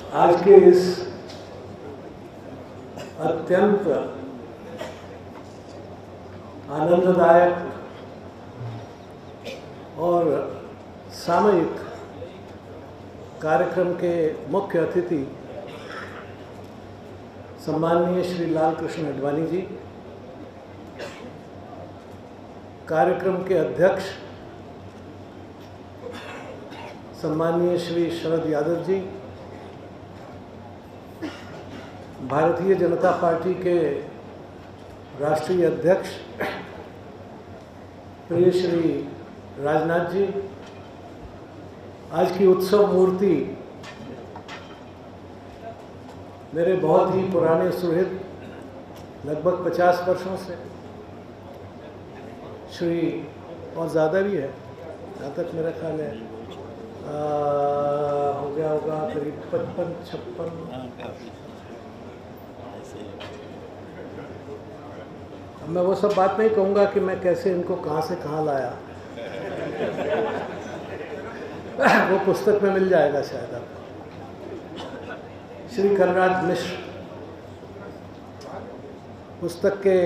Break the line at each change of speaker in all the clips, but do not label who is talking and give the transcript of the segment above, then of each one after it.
आज के इस अत्यंत आनंददायक और सामयिक कार्यक्रम के मुख्य अतिथि सम्माननीय श्री लाल कृष्ण आडवाणी जी, कार्यक्रम के अध्यक्ष सम्माननीय श्री शरद यादव जी, भारतीय जनता पार्टी के राष्ट्रीय अध्यक्ष प्रिय श्री राजनाथ जी, आज की उत्सव मूर्ति मेरे बहुत ही पुराने सुहृद, लगभग 50 वर्षों से श्री, और ज़्यादा भी है, जहाँ तक मेरा ख्याल है हो गया होगा करीब 55-56। अब मैं वो सब बात नहीं कहूँगा कि मैं कैसे इनको कहाँ से कहाँ लाया, वो पुस्तक में मिल जाएगा शायद आपको। श्री कलराज मिश्र, पुस्तक के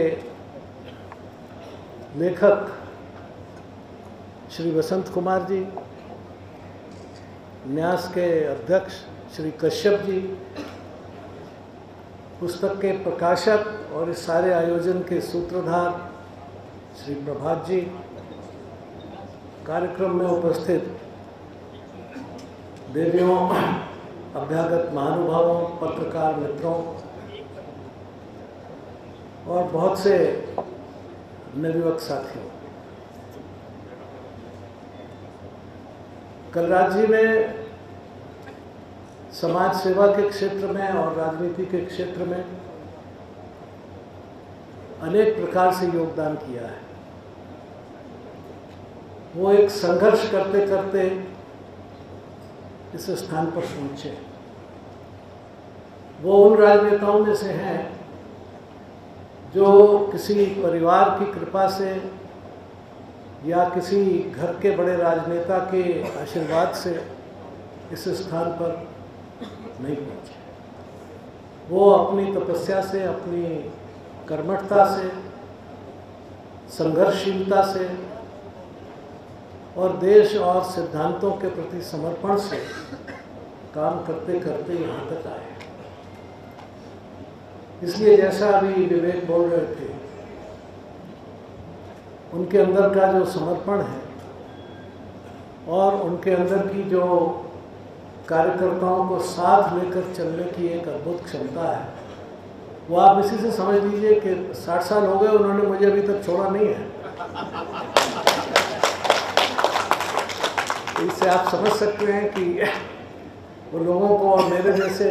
लेखक श्री वसंत कुमार जी, न्यास के अध्यक्ष श्री कश्यप जी, पुस्तक के प्रकाशक और इस सारे आयोजन के सूत्रधार श्री प्रभात जी, कार्यक्रम में उपस्थित देवियों, अभ्यागत महानुभावों, पत्रकार मित्रों और बहुत से नवयुवक साथियों, कलराज जी ने समाज सेवा के क्षेत्र में और राजनीति के क्षेत्र में अनेक प्रकार से योगदान किया है। वो एक संघर्ष करते करते इस स्थान पर पहुंचे। वो उन राजनेताओं में से हैं जो किसी परिवार की कृपा से या किसी घर के बड़े राजनेता के आशीर्वाद से इस स्थान पर नहीं पहुंचे। वो अपनी तपस्या से, अपनी कर्मठता से, संघर्षशीलता से और देश और सिद्धांतों के प्रति समर्पण से काम करते करते यहाँ तक आए। इसलिए जैसा अभी विवेक बोल रहे थे, उनके अंदर का जो समर्पण है और उनके अंदर की जो कार्यकर्ताओं को साथ लेकर चलने की एक अद्भुत क्षमता है, वो आप इसी से समझ लीजिए कि 60 साल हो गए, उन्होंने मुझे अभी तक छोड़ा नहीं है। इससे आप समझ सकते हैं कि वो लोगों को और मेरे जैसे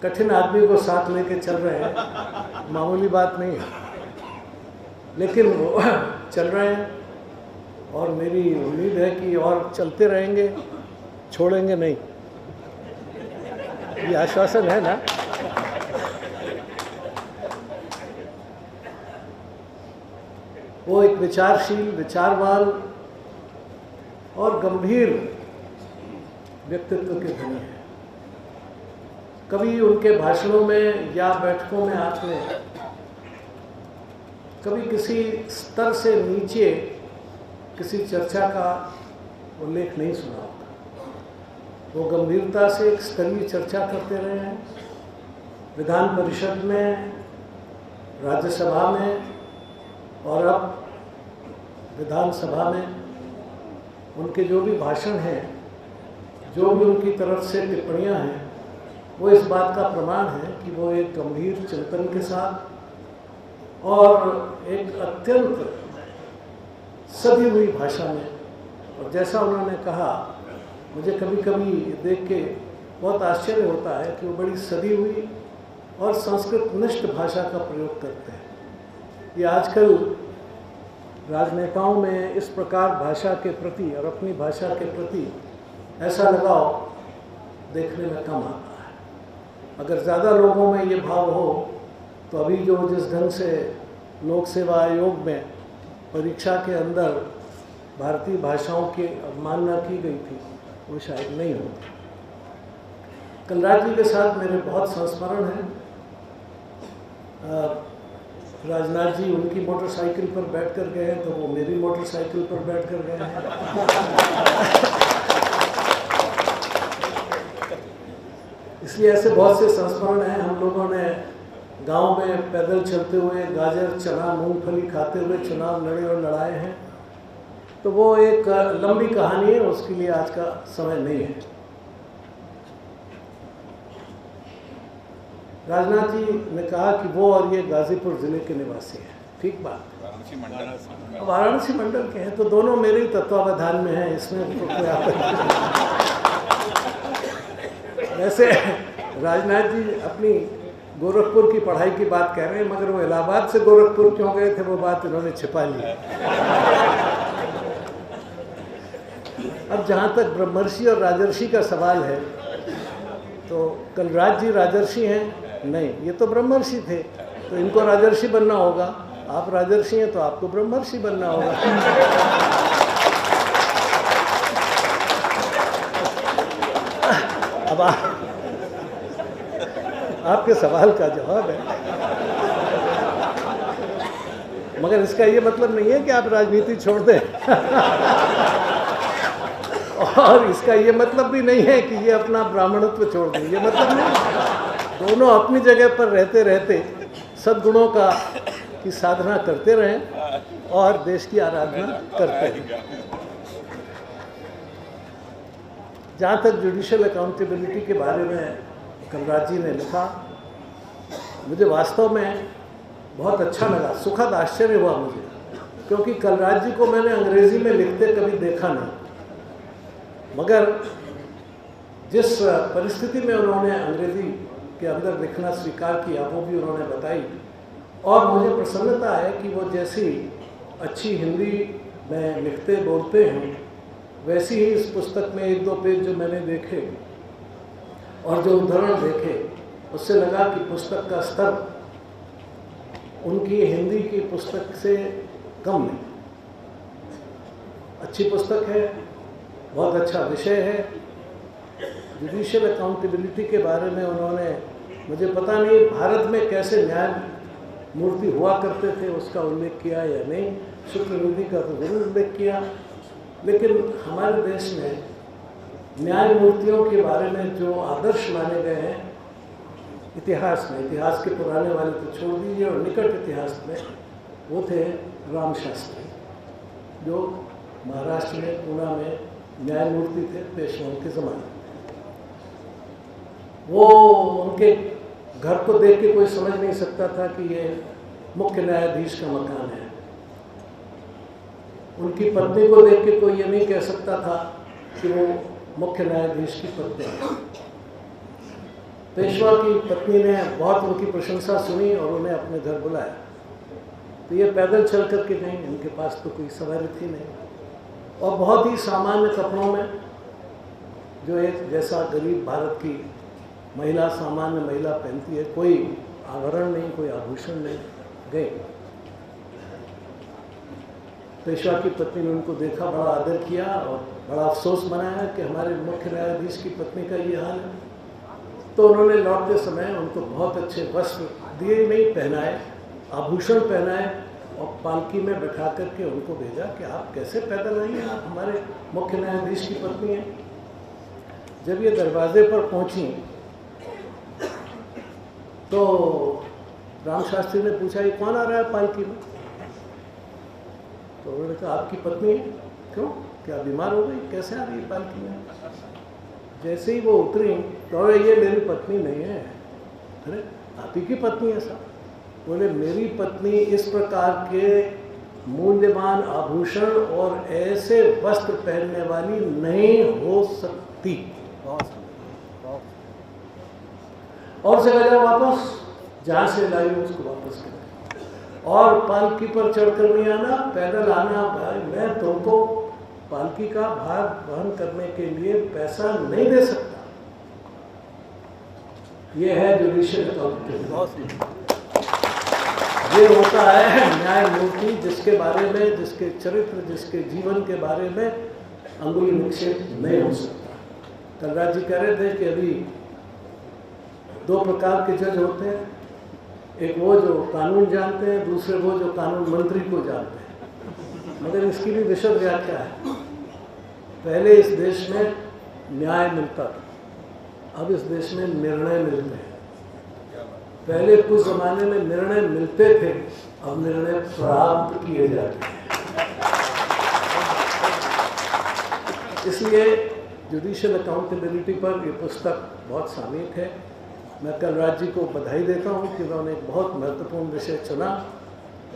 कठिन आदमी को साथ लेके चल रहे हैं, मामूली बात नहीं है। लेकिन वो चल रहे हैं और मेरी उम्मीद है कि और चलते रहेंगे, छोड़ेंगे नहीं। ये आश्वासन है ना। वो एक विचारशील, विचारवान और गंभीर व्यक्तित्व के धनी हैं। कभी उनके भाषणों में या बैठकों में आपने कभी किसी स्तर से नीचे किसी चर्चा का उल्लेख नहीं सुना होगा। वो गंभीरता से एक स्तरीय चर्चा करते रहे हैं, विधान परिषद में, राज्यसभा में और अब विधानसभा में। उनके जो भी भाषण हैं, जो भी उनकी तरफ से टिप्पणियां हैं, वो इस बात का प्रमाण है कि वो एक गंभीर चिंतन के साथ और एक अत्यंत सधी हुई भाषा में, और जैसा उन्होंने कहा, मुझे कभी कभी देख के बहुत आश्चर्य होता है कि वो बड़ी सधी हुई और संस्कृत निष्ठ भाषा का प्रयोग करते हैं। ये आजकल राजनेताओं में इस प्रकार भाषा के प्रति और अपनी भाषा के प्रति ऐसा लगाव देखने में कम आता है। अगर ज़्यादा लोगों में ये भाव हो तो अभी जो जिस ढंग से लोक सेवा आयोग में परीक्षा के अंदर भारतीय भाषाओं की अवमानना की गई थी, वो शायद नहीं होती। कलराज जी के साथ मेरे बहुत संस्मरण हैं। राजनाथ जी उनकी मोटरसाइकिल पर बैठ कर गए हैं तो वो मेरी मोटरसाइकिल पर बैठ कर गए हैं। इसलिए ऐसे बहुत से संस्मरण हैं। हम लोगों ने गांव में पैदल चलते हुए गाजर चना मूंगफली खाते हुए चुनाव लड़े और लड़ाए हैं। तो वो एक लंबी कहानी है, उसके लिए आज का समय नहीं है। राजनाथ जी ने कहा कि वो और ये गाजीपुर जिले के निवासी हैं। ठीक बात, वाराणसी मंडल के हैं, तो दोनों मेरे ही तत्वावधान में हैं, इसमें तो कोई आपत्ति नहीं। वैसे राजनाथ जी अपनी गोरखपुर की पढ़ाई की बात कह रहे हैं, मगर वो इलाहाबाद से गोरखपुर क्यों गए थे वो बात इन्होंने छिपा ली। अब जहाँ तक ब्रह्मर्षि और राजर्षि का सवाल है, तो कलराज जी राजर्षि हैं? नहीं, ये तो ब्रह्मर्षि थे, तो इनको राजर्षि बनना होगा। आप राजर्षि हैं तो आपको ब्रह्मर्षि बनना होगा। अब आपके सवाल का जवाब है, मगर इसका ये मतलब नहीं है कि आप राजनीति छोड़ दें। और इसका ये मतलब भी नहीं है कि ये अपना ब्राह्मणत्व छोड़ दें, ये मतलब नहीं। दोनों अपनी जगह पर रहते रहते सद्गुणों की साधना करते रहें और देश की आराधना करते रहें। जहाँ तक जुडिशियल अकाउंटेबिलिटी के बारे में कलराज जी ने लिखा, मुझे वास्तव में बहुत अच्छा लगा, सुखद आश्चर्य हुआ मुझे, क्योंकि कलराज जी को मैंने अंग्रेजी में लिखते कभी देखा नहीं, मगर जिस परिस्थिति में उन्होंने अंग्रेजी के अंदर लिखना स्वीकार किया वो भी उन्होंने बताई। और मुझे प्रसन्नता है कि वो जैसी अच्छी हिंदी में लिखते बोलते हैं, वैसी ही इस पुस्तक में एक दो पेज जो मैंने देखे और जो उदाहरण देखे, उससे लगा कि पुस्तक का स्तर उनकी हिंदी की पुस्तक से कम नहीं। अच्छी पुस्तक है, बहुत अच्छा विषय है। जुडिशियल अकाउंटेबिलिटी के बारे में उन्होंने, मुझे पता नहीं भारत में कैसे न्याय मूर्ति हुआ करते थे उसका उल्लेख किया या नहीं, शुक्रनिधि का तो जरूर उल्लेख किया, लेकिन हमारे देश में न्याय मूर्तियों के बारे में जो आदर्श माने गए हैं इतिहास में, इतिहास के पुराने वाले तो छोड़ दीजिए, और निकट इतिहास में, वो थे राम शास्त्री, जो महाराष्ट्र में पूना में न्यायमूर्ति थे पेशवाओं के ज़माने। वो उनके घर को देख के कोई समझ नहीं सकता था कि ये मुख्य न्यायाधीश का मकान है। उनकी पत्नी को देख के कोई ये नहीं कह सकता था कि वो मुख्य न्यायाधीश की पत्नी है। पेशवा की पत्नी ने बहुत उनकी प्रशंसा सुनी और उन्हें अपने घर बुलाया। तो ये पैदल चल कर के नहीं, इनके पास तो कोई सवारी थी नहीं, और बहुत ही सामान्य कपड़ों में, जो एक जैसा गरीब भारत की महिला, सामान्य महिला पहनती है, कोई आभरण नहीं, कोई आभूषण नहीं, गए। पेशवा की पत्नी ने उनको देखा, बड़ा आदर किया और बड़ा अफसोस मनाया कि हमारे मुख्य न्यायाधीश की पत्नी का ये हाल है। तो उन्होंने लौटते समय उनको बहुत अच्छे वस्त्र दिए, नहीं पहनाए, आभूषण पहनाए और पालकी में बैठा करके उनको भेजा कि आप कैसे पैदल आई हैं, आप हमारे मुख्य न्यायाधीश की पत्नी हैं। जब ये दरवाजे पर पहुंची तो राम शास्त्री ने पूछा, ये कौन आ रहा है पालकी में? तो उन्होंने कहा, आपकी पत्नी है। क्यों, क्या बीमार हो गई, कैसे आ रही है पालकी में? जैसे ही वो उतरी तो ये मेरी पत्नी नहीं है। अरे आप ही की पत्नी है साहब? बोले, मेरी पत्नी इस प्रकार के मूल्यवान आभूषण और ऐसे वस्त्र पहनने वाली नहीं हो सकती। और चला जाओ वापस, जहाँ से लाई उसको वापस कर, और पालकी पर चढ़कर नहीं आना, पैदल आना। भाई मैं तुमको पालकी का भार वहन करने के लिए पैसा नहीं दे सकता। ये है जुडिशियल अकाउंटेबिलिटी। ये होता है न्यायमूर्ति, जिसके बारे में, जिसके चरित्र, जिसके जीवन के बारे में अंगुली निक्षेप नहीं हो सकता। कलराज जी कह रहे थे कि अभी दो प्रकार के जज होते हैं, एक वो जो कानून जानते हैं, दूसरे वो जो कानून मंत्री को जानते हैं। मगर इसकी भी विशद व्याख्या है। पहले इस देश में न्याय मिलता था, अब इस देश में निर्णय मिलते हैं। पहले कुछ ज़माने में निर्णय मिलते थे, अब निर्णय प्राप्त किए जाते हैं। इसलिए जुडिशियल अकाउंटेबिलिटी पर ये पुस्तक बहुत सामयिक है। मैं कलराज जी को बधाई देता हूँ कि उन्होंने एक बहुत महत्वपूर्ण विषय चुना,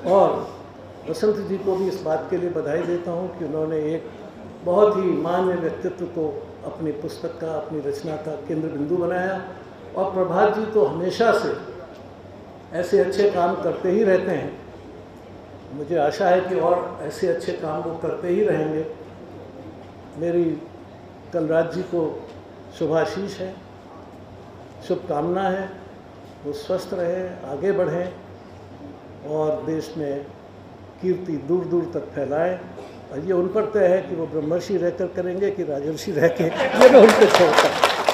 और वसंत जी को भी इस बात के लिए बधाई देता हूँ कि उन्होंने एक बहुत ही मान्य व्यक्तित्व को अपनी पुस्तक का, अपनी रचना का केंद्र बिंदु बनाया। और प्रभात जी तो हमेशा से ऐसे अच्छे काम करते ही रहते हैं। मुझे आशा है कि और ऐसे अच्छे काम वो करते ही रहेंगे। मेरी कलराज जी को शुभाशीष है, शुभकामना है। वो स्वस्थ रहे, आगे बढ़ें और देश में कीर्ति दूर दूर तक फैलाएं। और ये उन पर तय है कि वो ब्रह्मर्षि रहकर करेंगे कि राजर्षि रह के, ये मैं उन पर छोड़ता हूँ।